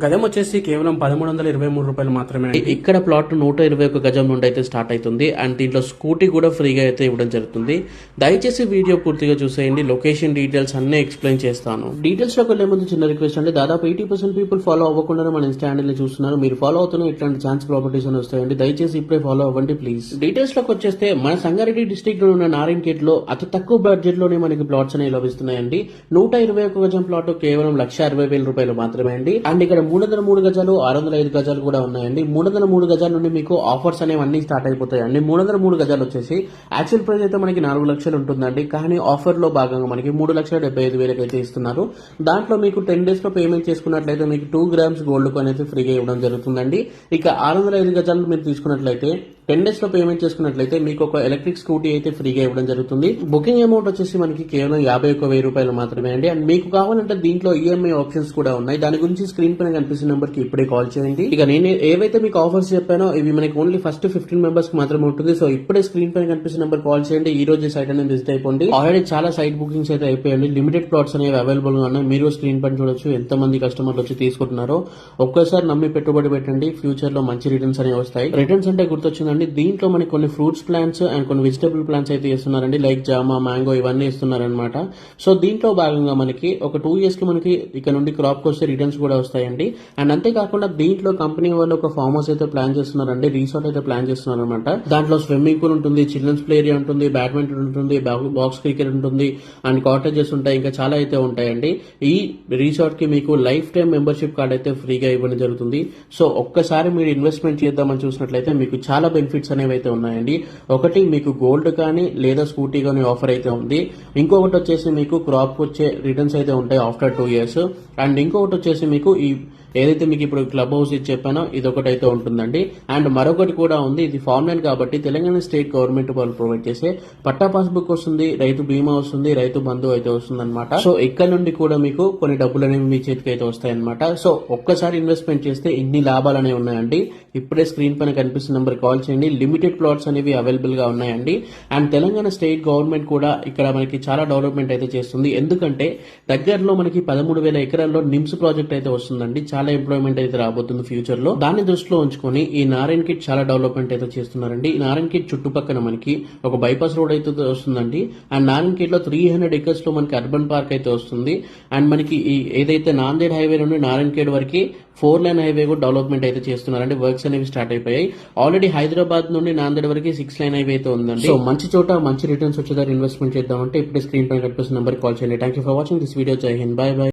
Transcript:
గజం వచ్చేసి కేవలం 1323 రూపాయలు మాత్రమే. ఇక్కడ ప్లాట్ 121 గజం నుండి అయితే స్టార్ట్ అవుతుంది అండ్ దీంట్లో స్కూటీ కూడా ఫ్రీగా అయితే ఇవ్వడం జరుగుతుంది. దయచేసి వీడియో పూర్తిగా చూసేయండి. లొకేషన్ డీటెయిల్స్ అన్ని ఎక్స్ప్లెయిన్ చేస్తాను. డీటెయిల్స్ లోకి వెళ్లే ముందు చిన్న రిక్వెస్ట్ అండి, దాదాపు 80% పీపుల్ ఫాలో అవ్వకుండా మన ఇన్స్టా ని చూస్తున్నారు. మీరు ఫాలో అవుతున్న ఇట్లాంటి ఛాన్స్ ప్రాపర్టీస్ అని వస్తాయండి. దయచేసి ఇప్పుడే ఫాలో అవ్వండి ప్లీజ్. డీటెయిల్స్ లోకి వచ్చేస్తే మన సంగారెడ్డి డిస్ట్రిక్ట్ లో ఉన్న నారాయణఖేడ్ లో అతి తక్కువ బడ్జెట్ లోనే మనకి ప్లాట్స్ అనేవి లభిస్తున్నాయండి. 121 గజం ప్లాట్ కేవలం 1,60,000 రూపాయలు మాత్రమే అండి. అండ్ ఇక్కడ 303 గజాలు 605 గజాలు కూడా ఉన్నాయండి. 303 గజాల నుండి మీకు ఆఫర్స్ అనేవి అన్ని స్టార్ట్ అయిపోతాయండి. 303 గజాలు వచ్చేసి యాక్చువల్ ప్రైస్ అయితే మనకి 4 లక్షలు ఉంటుందండి, కానీ ఆఫర్ లో భాగంగా మనకి 3,75,000 అయితే ఇస్తున్నారు. దాంట్లో మీకు 10 డేస్ లో పేమెంట్ చేసుకున్నట్లయితే మీకు 2 గ్రామ్స్ గోల్డ్ కాయిన్ అయితే ఫ్రీగా ఇవ్వడం జరుగుతుందండి. ఇక 605 గజాలు మీరు తీసుకున్నట్లయితే 10 డేస్ లో పేమెంట్ చేసుకున్నట్లయితే మీకు ఒక ఎలక్ట్రిక్ స్కూటీ అయితే ఫ్రీగా ఇవ్వడం జరుగుతుంది. బుకింగ్ అమౌంట్ వచ్చేసి మనకి కేవలం 51,000 రూపాయలు మాత్రమే అండి. అండ్ మీకు కావాలంటే దీంట్లో ఈఎంఐ ఆప్షన్స్ కూడా ఉన్నాయి. దాని గురించి స్క్రీన్ పైన కనిపిస్తున్న నెంబర్ కి ఇప్పుడే కాల్ చేయండి. ఇక నేను ఏవైతే మీకు ఆఫర్స్ చెప్పానో ఇవి మనకి ఓన్లీ ఫస్ట్ 15 మెంబర్స్ కి మాత్రమే ఉంటుంది. సో ఇప్పుడే స్క్రీన్ పైన కనిపిస్తున్న నెంబర్ కాల్ చేయండి. ఈ రోజు సైట్ అనేది విజిట్ అయిపోండి. ఆల్రెడీ చాలా సైట్ బుకింగ్స్ అయితే అయిపోయండి. లిమిటెడ్ ప్లాట్స్ అనేవి అవైలబుల్ గా ఉన్నాయి. మీరు స్క్రీన్ పైన చూడొచ్చు ఎంత మంది కస్టమర్లు వచ్చి తీసుకుంటున్నారో. ఒక్కసారి నమ్మి పెట్టుబడి పెట్టండి, ఫ్యూచర్ లో మంచి రిటర్న్స్ అనేవి వస్తాయి. రిటర్న్స్ అంటే గుర్తొచ్చిందండి, దీంట్లో మనకి కొన్ని ఫ్రూట్స్ ప్లాంట్స్ అండ్ కొన్ని వెజిటబుల్ ప్లాంట్స్ అయితే ఇస్తున్నారండి. లైక్ జామా, మ్యాంగో ఇవన్నీ ఇస్తున్నారనమాట. సో దీంట్లో భాగంగా మనకి ఒక 2 years కి మనకి ఇక్కడ నుండి క్రాప్ వస్తే రిటర్న్స్ కూడా వస్తాయండి. అండ్ అంతేకాకుండా దీంట్లో కంపెనీ వాళ్ళు ఒక ఫార్మ్ హౌస్ అయితే ప్లాన్ చేస్తున్నారండి, రిసార్ట్ అయితే ప్లాన్ చేస్తున్నారు అనమాట. దాంట్లో స్విమ్మింగ్ పూల్ ఉంటుంది, చిల్డ్రన్స్ ప్లే ఏరియా ఉంటుంది, బ్యాడ్మింటన్ ఉంటుంది, బాక్స్ క్రికెట్ ఉంటుంది అండ్ కాటేజెస్ ఉంటాయి, ఇంకా చాలా అయితే ఉంటాయండి. ఈ రిసార్ట్ కి మీకు లైఫ్ టైం మెంబర్షిప్ కార్డ్ అయితే ఫ్రీగా ఇవ్వడం జరుగుతుంది. సో ఒక్కసారి మీరు ఇన్వెస్ట్మెంట్ చేద్దామని చూసినట్లయితే మీకు చాలా బెనిఫిట్స్ అనేవి అయితే ఉన్నాయండి. ఒకటి మీకు గోల్డ్ కానీ లేదా స్కూటీ కానీ ఆఫర్ అయితే ఉంది. ఇంకొకటి వచ్చేసి మీకు క్రాప్ వచ్చే రిటర్న్స్ అయితే ఉంటాయి ఆఫ్టర్ 2 years. అండ్ ఇంకొకటి వచ్చేసి మీకు ఈ ఏదైతే మీకు ఇప్పుడు క్లబ్ హౌస్ ఇది చెప్పానో ఇది ఒకటి అయితే ఉంటుందండి. అండ్ మరొకటి కూడా ఉంది, ఇది ఫార్మ్ ల్యాండ్ కాబట్టి తెలంగాణ స్టేట్ గవర్నమెంట్ వాళ్ళు ప్రొవైడ్ చేసే పట్టా పాస్బుక్ వస్తుంది, రైతు బీమా వస్తుంది, రైతు బంధు అయితే వస్తుంది అనమాట. సో ఇక్కడ నుండి కూడా మీకు కొన్ని డబ్బులు అనేవి మీ చేతికి అయితే వస్తాయి అనమాట. సో ఒక్కసారి ఇన్వెస్ట్మెంట్ చేస్తే ఇన్ని లాభాలు అనేవి ఉన్నాయండి. ఇప్పుడే స్క్రీన్ పైన కనిపిస్తున్న నెంబర్ కాల్ చేయండి. లిమిటెడ్ ప్లాట్స్ అనేవి అవైలబుల్ గా ఉన్నాయండి. అండ్ తెలంగాణ స్టేట్ గవర్నమెంట్ కూడా ఇక్కడ మనకి చాలా డెవలప్మెంట్ అయితే చేస్తుంది. ఎందుకంటే దగ్గరలో మనకి 13,000 ఎకరాల్లో నిమ్స్ ప్రాజెక్ట్ అయితే వస్తుందండి. చాలా ఎంప్లాయ్మెంట్ అయితే రాబోతుంది ఫ్యూచర్ లో. దాన్ని దృష్టిలో ఉంచుకొని ఈ నారాయణఖేడ్ చాలా డెవలప్మెంట్ అయితే చేస్తున్నారండి. ఈ నారాయణఖేడ్ చుట్టుపక్కల మనకి ఒక బైపాస్ రోడ్ అయితే వస్తుందండి. అండ్ నారాయణఖేడ్ లో 300 acres లో మనకి అర్బన్ పార్క్ అయితే వస్తుంది. అండ్ మనకి ఈ ఏదైతే నాందేడ్ హైవే నుండి నారాయణఖేడ్ వరకు 4 lane హైవే కూడా డెవలప్మెంట్ అయితే చేస్తున్నారండి. వర్క్స్ అనేవి స్టార్ట్ అయిపోయాయి. ఆల్రెడీ హైదరాబాద్ నుండి నాందేడ్ వరకు 6 lane హైవే అయితే ఉందండి. సో మంచి చోట మంచి రిటర్న్స్ వచ్చేదారు ఇన్వెస్ట్మెంట్ చేద్దామంటే ఇప్పుడే స్క్రీన్ పైన కనిపిస్తున్న నెంబర్ కాల్ చేయండి. Thank you for watching this video. జై హింద్, బై బై.